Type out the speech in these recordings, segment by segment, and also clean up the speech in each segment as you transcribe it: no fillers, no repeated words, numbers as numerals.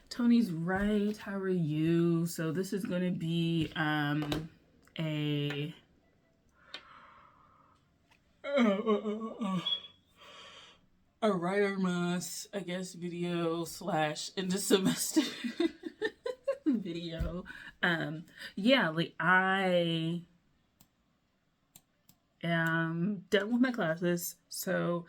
Tony's right. How are you? So this is going to be a a writer mass, I guess, video slash end of semester video. Yeah, like I am done with my classes, so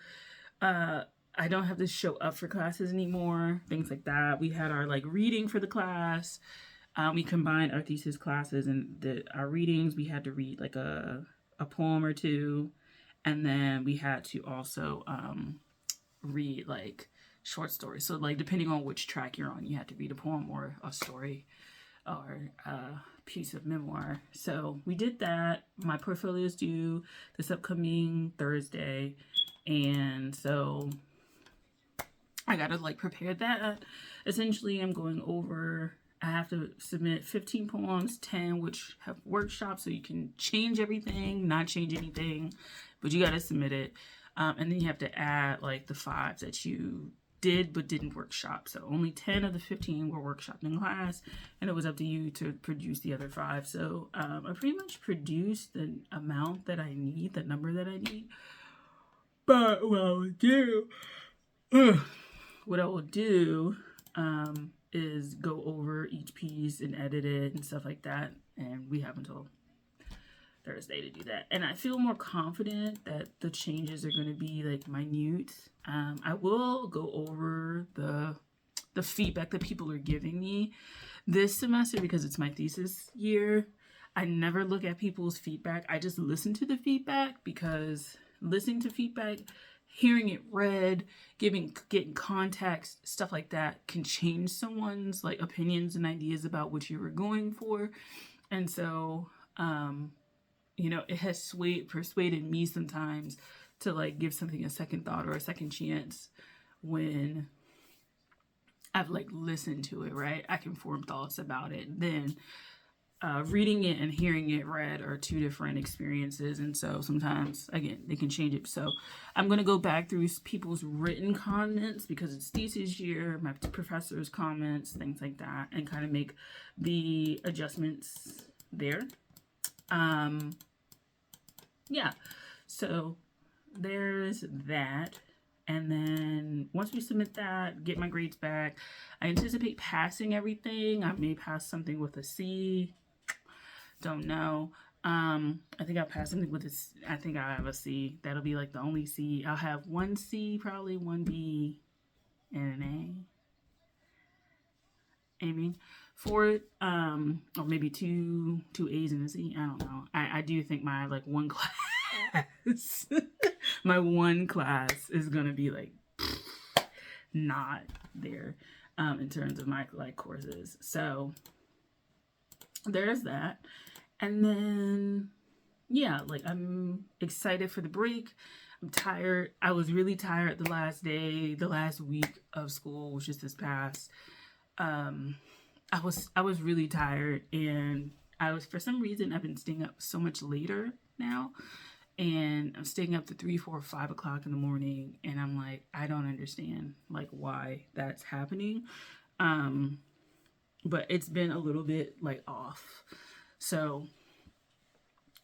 uh I don't have to show up for classes anymore, things like that. We had our like reading for the class. We combined our thesis classes and our readings. We had to read like a poem or two, and then we had to also read like short stories. So like depending on which track you're on, you had to read a poem or a story or a piece of memoir. So we did that. My portfolio is due this upcoming Thursday, and so I gotta like prepare that. Essentially, I'm going over. I have to submit 15 poems, 10 which have workshops, so you can change everything, not change anything, but you gotta submit it. And then you have to add like the 5 that you did but didn't workshop. So only 10 of the 15 were workshopped in class, and it was up to you to produce the other 5. So I pretty much produced the amount that I need, the number that I need. But what I would do, what I will do is go over each piece and edit it and stuff like that. And we have until Thursday to do that. And I feel more confident that the changes are going to be like minute. I will go over the feedback that people are giving me this semester because it's my thesis year. I never look at people's feedback. I just listen to the feedback because listening to feedback, hearing it read, getting context, stuff like that can change someone's like opinions and ideas about what you were going for. And so, it has persuaded me sometimes to like give something a second thought or a second chance when I've like listened to it, right? I can form thoughts about it. Then reading it and hearing it read are two different experiences, and so sometimes again they can change it. So I'm going to go back through people's written comments because it's thesis year, my professor's comments, things like that, and kind of make the adjustments there. Yeah, so there's that. And then once we submit that, get my grades back, I anticipate passing everything. I may pass something with a C. Don't know. I think I'll pass something with I think I'll have a C. That'll be like the only C. I'll have one C, probably one B, and an A. Aiming for it. Or maybe two A's and a C. I don't know. I do think my like one class my one class is gonna be like not there in terms of my like courses. So there's that. And then yeah, like I'm excited for the break. I'm tired. I was really tired the last week of school, which is this past. I was really tired, and I was, for some reason, I've been staying up so much later now, and I'm staying up to 3, 4, 5 o'clock in the morning, and I'm like, I don't understand like why that's happening. But it's been a little bit like off, so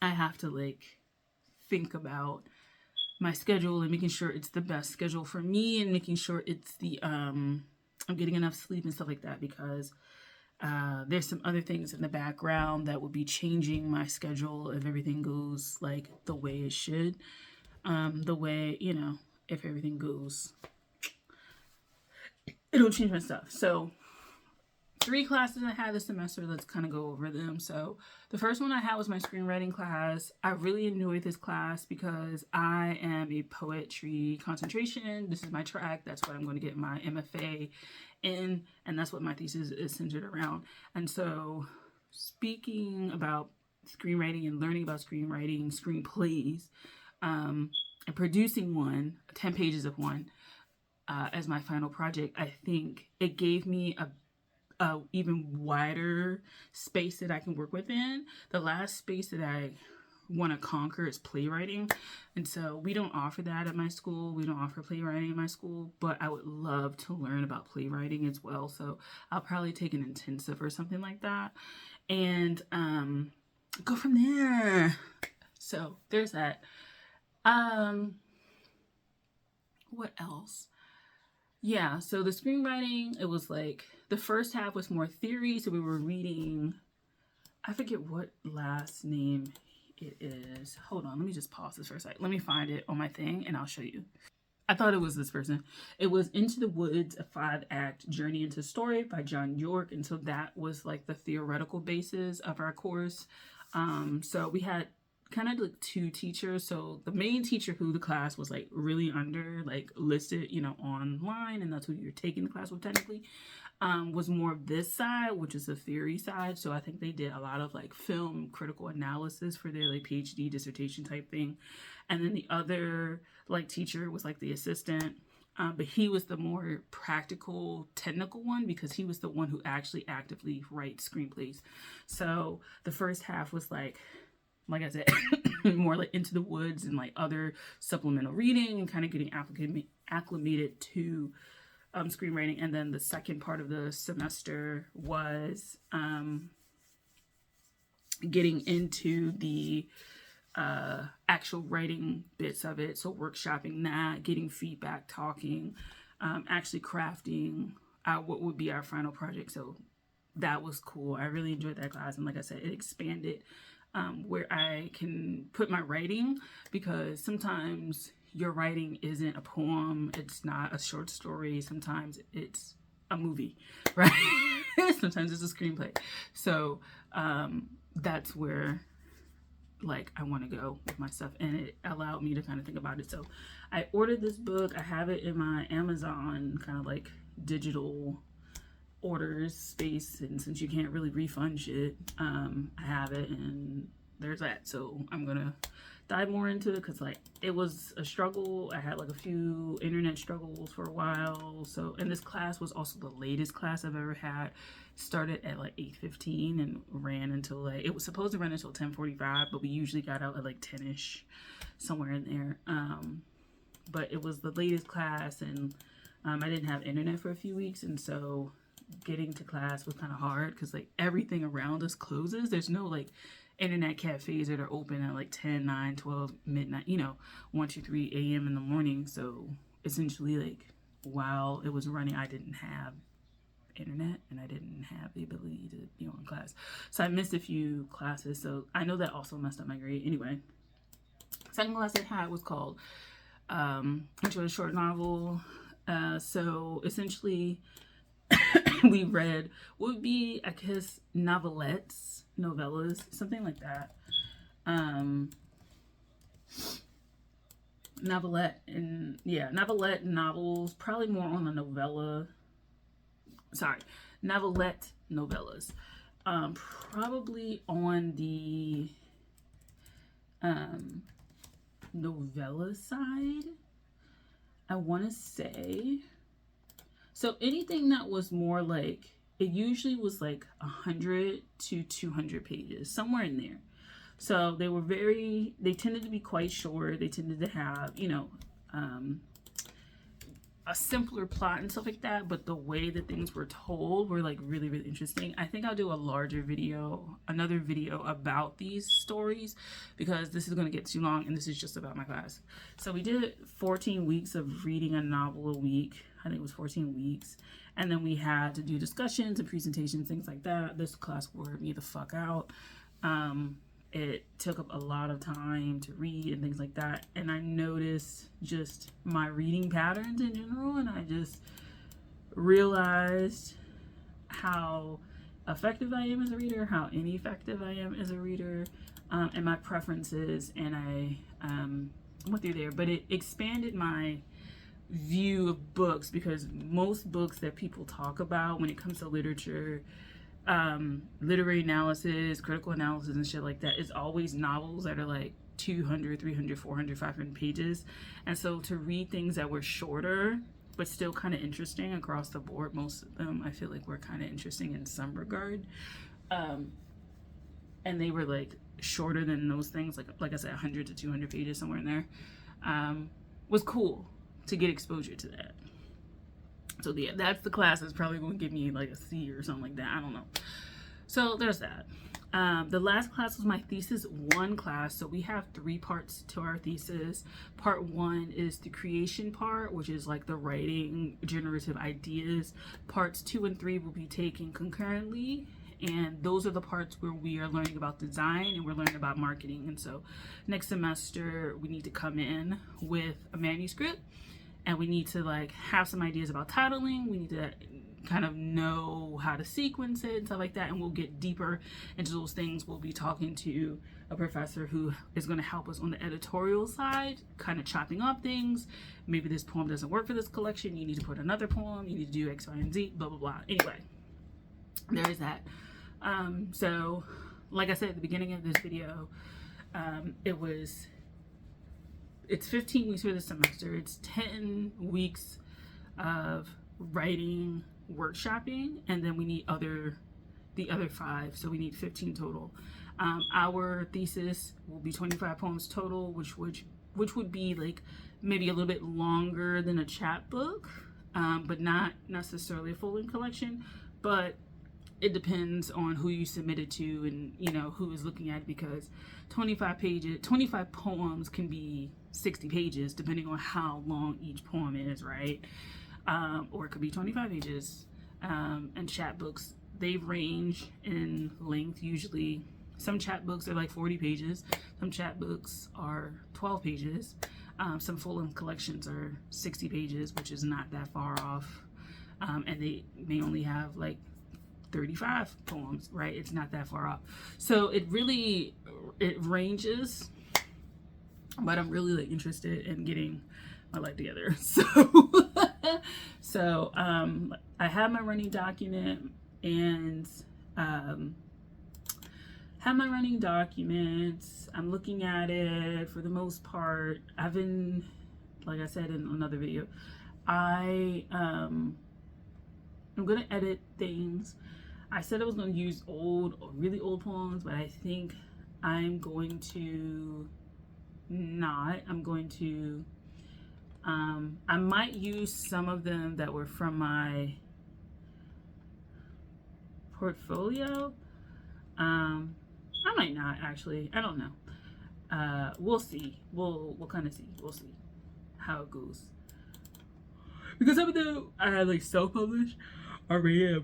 I have to like think about my schedule and making sure it's the best schedule for me, and making sure it's the I'm getting enough sleep and stuff like that, because there's some other things in the background that will be changing my schedule if everything goes like the way it should. The way, if everything goes, it'll change my stuff. So 3 classes I had this semester. Let's kind of go over them. So the first one I had was my screenwriting class. I really enjoyed this class because I am a poetry concentration. This is my track. That's what I'm going to get my MFA in, and that's what my thesis is centered around. And so speaking about screenwriting and learning about screenwriting, screenplays, and producing 10 pages of one as my final project, I think it gave me a even wider space that I can work within. The last space that I want to conquer is playwriting. And so we don't offer that at my school. We don't offer playwriting at my school, but I would love to learn about playwriting as well. So I'll probably take an intensive or something like that and go from there. So there's that. What else? Yeah, so the screenwriting, it was like the first half was more theory. So we were reading, I forget what last name it is. Hold on, let me just pause this for a second. Let me find it on my thing and I'll show you. I thought it was this person. It was Into the Woods, a 5-act journey into story by John York. And so that was like the theoretical basis of our course. So we had kind of like 2 teachers. So the main teacher who the class was like really under, like listed, you know, online, and that's who you're taking the class with technically, was more of this side, which is the theory side. So I think they did a lot of like film critical analysis for their like PhD dissertation type thing. And then the other like teacher was like the assistant. But he was the more practical, technical one because he was the one who actually actively writes screenplays. So the first half was like I said, more like Into the Woods and like other supplemental reading and kind of getting acclimated to screenwriting. And then the second part of the semester was getting into the actual writing bits of it. So workshopping that, getting feedback, talking, actually crafting out what would be our final project. So that was cool. I really enjoyed that class. And like I said, it expanded where I can put my writing, because sometimes your writing isn't a poem. It's not a short story. Sometimes it's a movie, right? Sometimes it's a screenplay. So that's where like I want to go with my stuff, and it allowed me to kind of think about it. So I ordered this book. I have it in my Amazon kind of like digital orders space, and since you can't really refund shit, I have it, and there's that. So I'm gonna dive more into it because like it was a struggle. I had like a few internet struggles for a while. So, and this class was also the latest class I've ever had. Started at like 8:15 and ran until like, it was supposed to run until 10:45, but we usually got out at like 10ish, somewhere in there. But it was the latest class, and I didn't have internet for a few weeks, and so getting to class was kind of hard because like everything around us closes. There's no like internet cafes that are open at like 10, 9, 12, midnight, you know, 1, 2, 3 a.m. in the morning. So essentially like while it was running, I didn't have internet and I didn't have the ability to be on class. So I missed a few classes. So I know that also messed up my grade. Anyway, second class I had was called Intro to Short Novel. So essentially we read what would be, I guess, novellas, something like that. Novelette novels, probably more on the novelette novellas. Probably on the novella side, I want to say. So anything that was more like, it usually was like 100 to 200 pages, somewhere in there. So they tended to be quite short. They tended to have, you know, a simpler plot and stuff like that, but the way that things were told were like really, really interesting. I think I'll do another video about these stories, because this is going to get too long and this is just about my class. So we did 14 weeks of reading a novel a week. I think it was 14 weeks. And then we had to do discussions and presentations, things like that. This class wore me the fuck out. It took up a lot of time to read and things like that. And I noticed just my reading patterns in general. And I just realized how effective I am as a reader, how ineffective I am as a reader, and my preferences. And I went through there. But it expanded my view of books, because most books that people talk about when it comes to literature, literary analysis, critical analysis and shit like that, is always novels that are like 200, 300, 400, 500 pages. And so to read things that were shorter but still kind of interesting across the board, most of them I feel like were kind of interesting in some regard, and they were like shorter than those things, like I said, 100 to 200 pages, somewhere in there, was cool to get exposure to that. So yeah, that's the class that's probably going to give me like a C or something like that. I don't know. So there's that. The last class was my thesis 1 class. So we have 3 parts to our thesis. Part 1 is the creation part, which is like the writing, generative ideas. Parts 2 and 3 will be taken concurrently. And those are the parts where we are learning about design and we're learning about marketing. And so next semester, we need to come in with a manuscript and we need to like have some ideas about titling. We need to kind of know how to sequence it and stuff like that. And we'll get deeper into those things. We'll be talking to a professor who is going to help us on the editorial side, kind of chopping up things. Maybe this poem doesn't work for this collection. You need to put another poem. You need to do X, Y, and Z, blah, blah, blah. Anyway, there is that. So like I said at the beginning of this video, it's 15 weeks for the semester. It's 10 weeks of writing, workshopping, and then we need the other 5, so we need 15 total. Our thesis will be 25 poems total, which would be like maybe a little bit longer than a chapbook, but not necessarily a full-length collection. But it depends on who you submit it to and, you know, who is looking at it, because 25 poems can be 60 pages depending on how long each poem is, right? Or it could be 25 pages. And chapbooks, they range in length. Usually some chapbooks are like 40 pages. Some chapbooks are 12 pages. Some full-length collections are 60 pages, which is not that far off. And they may only have like 35 poems, right? It's not that far off. So it ranges, but I'm really like interested in getting my life together. So I have my running document and I'm looking at it for the most part. I've been, like I said in another video, I'm gonna edit things. I said I was going to use really old poems, but I think I'm going to not. I might use some of them that were from my portfolio. I might not, actually. I don't know. We'll see. We'll kind of see. We'll see how it goes. Because some of them I had like self-published already,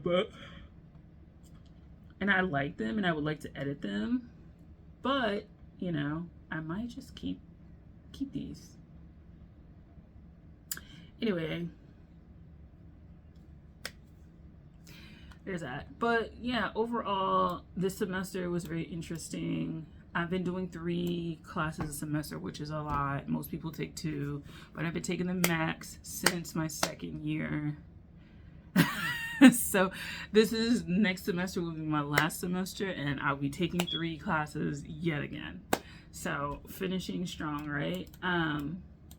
and I like them and I would like to edit them, but you know, I might just keep these. Anyway, there's that. But yeah, overall this semester was very interesting. I've been doing 3 classes a semester, which is a lot. Most people take 2, but I've been taking the max since my 2nd year. So next semester will be my last semester, and I'll be taking 3 classes yet again. So finishing strong, right?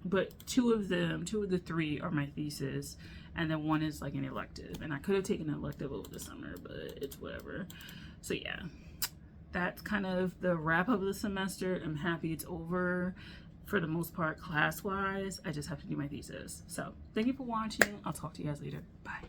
But 2 of the 3 are my thesis, and then 1 is like an elective. And I could have taken an elective over the summer, but it's whatever. So yeah, that's kind of the wrap up of the semester. I'm happy it's over for the most part class-wise. I just have to do my thesis. So thank you for watching. I'll talk to you guys later. Bye.